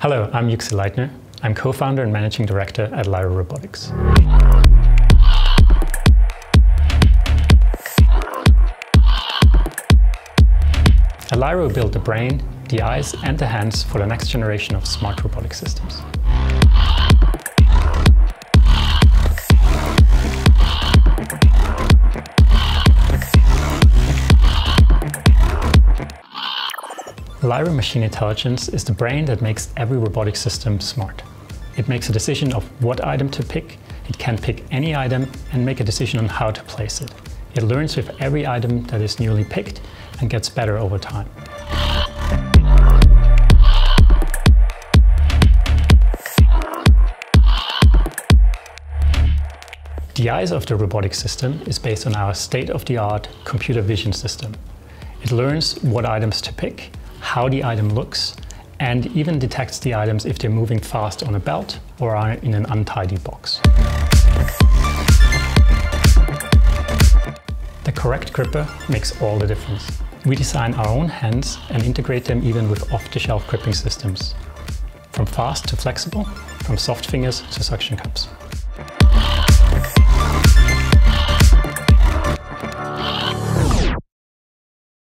Hello, I'm Yüksel Leitner. I'm co-founder and managing director at LYRO Robotics. At LYRO, we built the brain, the eyes and the hands for the next generation of smart robotic systems. LYRO Machine Intelligence is the brain that makes every robotic system smart. It makes a decision of what item to pick, it can pick any item and make a decision on how to place it. It learns with every item that is newly picked and gets better over time. The eyes of the robotic system is based on our state-of-the-art computer vision system. It learns what items to pick, how the item looks, and even detects the items if they're moving fast on a belt or are in an untidy box. The correct gripper makes all the difference. We design our own hands and integrate them even with off-the-shelf gripping systems. From fast to flexible, from soft fingers to suction cups.